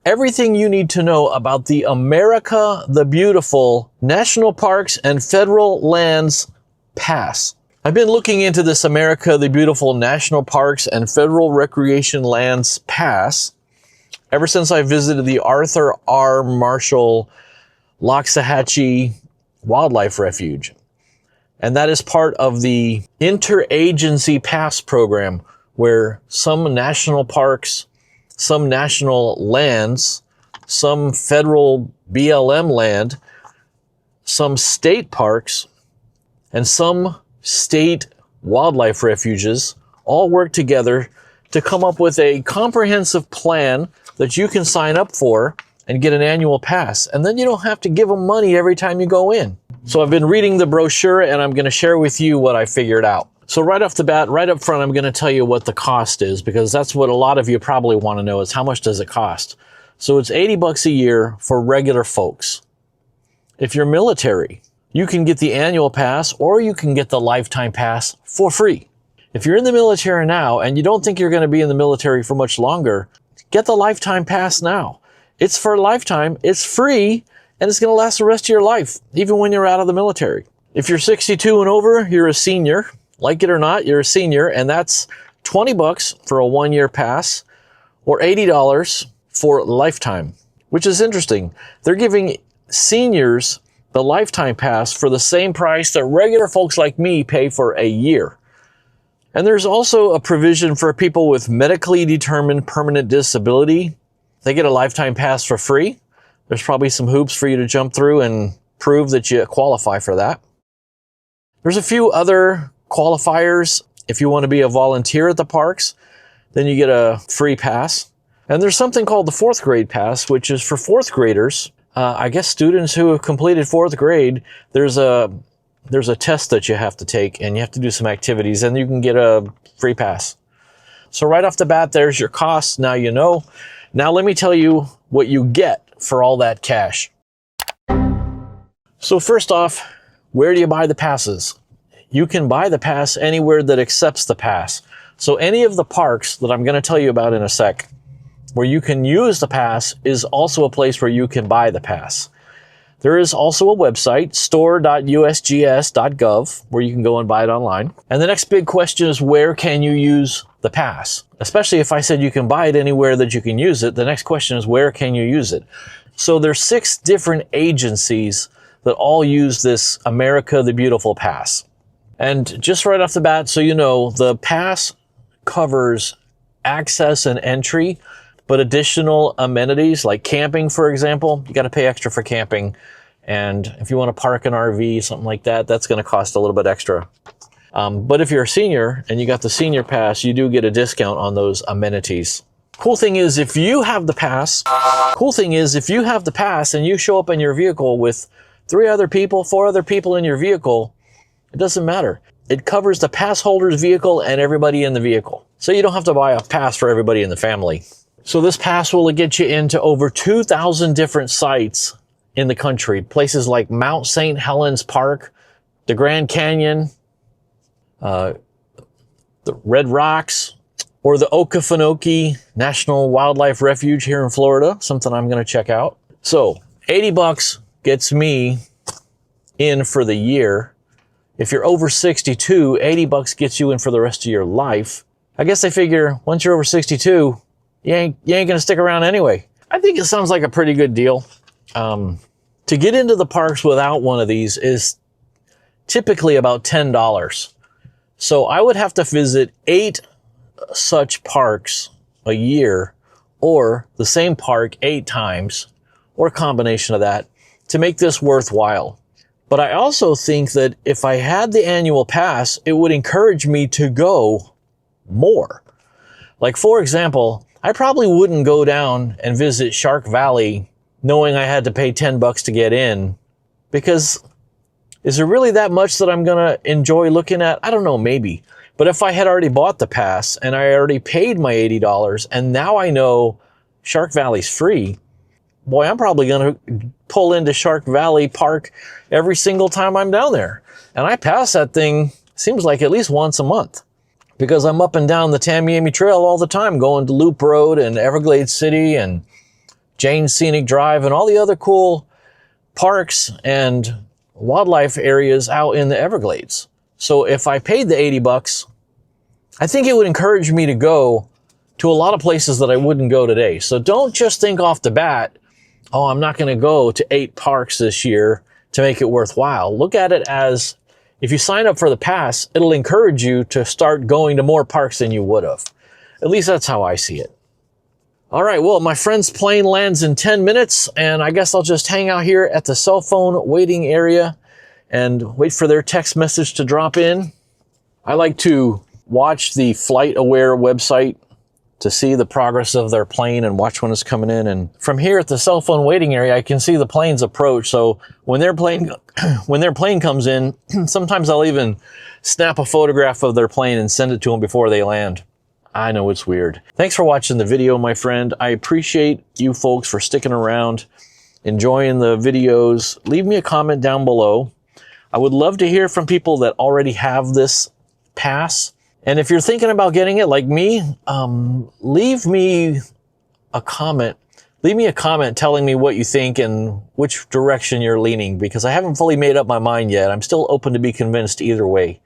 everything you need to know about the America the Beautiful National Parks and Federal Lands Pass. I've been looking into this America the Beautiful National Parks and Federal Recreation Lands Pass ever since I visited the Arthur R. Marshall Loxahatchee Wildlife Refuge. And that is part of the Interagency Pass program, where some national parks, some national lands, some federal BLM land, some state parks, and some state wildlife refuges all work together to come up with a comprehensive plan that you can sign up for and get an annual pass. And then you don't have to give them money every time you go in. So I've been reading the brochure and I'm going to share with you what I figured out. So right off the bat, right up front, I'm going to tell you what the cost is, because that's what a lot of you probably want to know, is how much does it cost? So it's $80 a year for regular folks. If you're military, you can get the annual pass or you can get the lifetime pass for free. If you're in the military now and you don't think you're going to be in the military for much longer, get the lifetime pass now. It's for a lifetime, it's free, and it's going to last the rest of your life, even when you're out of the military. If you're 62 and over, you're a senior. Like it or not, you're a senior, and that's $20 for a one-year pass or $80 for lifetime, which is interesting. They're giving seniors the lifetime pass for the same price that regular folks like me pay for a year. And there's also a provision for people with medically determined permanent disability. They get a lifetime pass for free. There's probably some hoops for you to jump through and prove that you qualify for that. There's a few other qualifiers. If you want to be a volunteer at the parks, then you get a free pass. And there's something called the fourth grade pass, which is for fourth graders. I guess students who have completed fourth grade, there's a test that you have to take and you have to do some activities and you can get a free pass. So right off the bat, there's your costs. Now you know. Now let me tell you what you get for all that cash. So first off, where do you buy the passes? You can buy the pass anywhere that accepts the pass. So any of the parks that I'm going to tell you about in a sec, where you can use the pass, is also a place where you can buy the pass. There is also a website, store.usgs.gov, where you can go and buy it online. And the next big question is, where can you use the pass? Especially if I said you can buy it anywhere that you can use it, the next question is, where can you use it? So there's 6 different agencies that all use this America the Beautiful pass. And just right off the bat, so you know, the pass covers access and entry, but additional amenities like camping, for example, you got to pay extra for camping. And if you want to park an RV, something like that, that's going to cost a little bit extra. But if you're a senior and you got the senior pass, you do get a discount on those amenities. Cool thing is, if you have the pass and you show up in your vehicle with 3 other people, 4 other people in your vehicle, it doesn't matter. It covers the pass holder's vehicle and everybody in the vehicle. So you don't have to buy a pass for everybody in the family. So this pass will get you into over 2,000 different sites in the country. Places like Mount St. Helens Park, the Grand Canyon, the Red Rocks, or the Okefenokee National Wildlife Refuge here in Florida, something I'm going to check out. So $80 gets me in for the year. If you're over 62, $80 gets you in for the rest of your life. I guess they figure once you're over 62, you ain't going to stick around anyway. I think it sounds like a pretty good deal. To get into the parks without one of these is typically about $10. So I would have to visit 8 such parks a year, or the same park 8 times, or a combination of that, to make this worthwhile. But I also think that if I had the annual pass, it would encourage me to go more. Like, for example, I probably wouldn't go down and visit Shark Valley knowing I had to pay $10 to get in, because is there really that much that I'm going to enjoy looking at? I don't know, maybe. But if I had already bought the pass and I already paid my $80 and now I know Shark Valley's free, boy, I'm probably going to pull into Shark Valley Park every single time I'm down there. And I pass that thing, seems like at least once a month, because I'm up and down the Tamiami Trail all the time, going to Loop Road and Everglades City and Jane Scenic Drive, and all the other cool parks and wildlife areas out in the Everglades. So if I paid the 80 bucks, I think it would encourage me to go to a lot of places that I wouldn't go today. So don't just think off the bat, oh, I'm not going to go to 8 parks this year to make it worthwhile. Look at it as, if you sign up for the pass, it'll encourage you to start going to more parks than you would have. At least that's how I see it. All right, well, my friend's plane lands in 10 minutes, and I guess I'll just hang out here at the cell phone waiting area and wait for their text message to drop in. I like to watch the Flight Aware website to see the progress of their plane and watch when it's coming in. And from here at the cell phone waiting area, I can see the planes approach. So when their plane comes in, sometimes I'll even snap a photograph of their plane and send it to them before they land. I know it's weird. Thanks for watching the video, my friend. I appreciate you folks for sticking around, enjoying the videos. Leave me a comment down below. I would love to hear from people that already have this pass. And if you're thinking about getting it like me, leave me a comment. Leave me a comment telling me what you think and which direction you're leaning, because I haven't fully made up my mind yet. I'm still open to be convinced either way.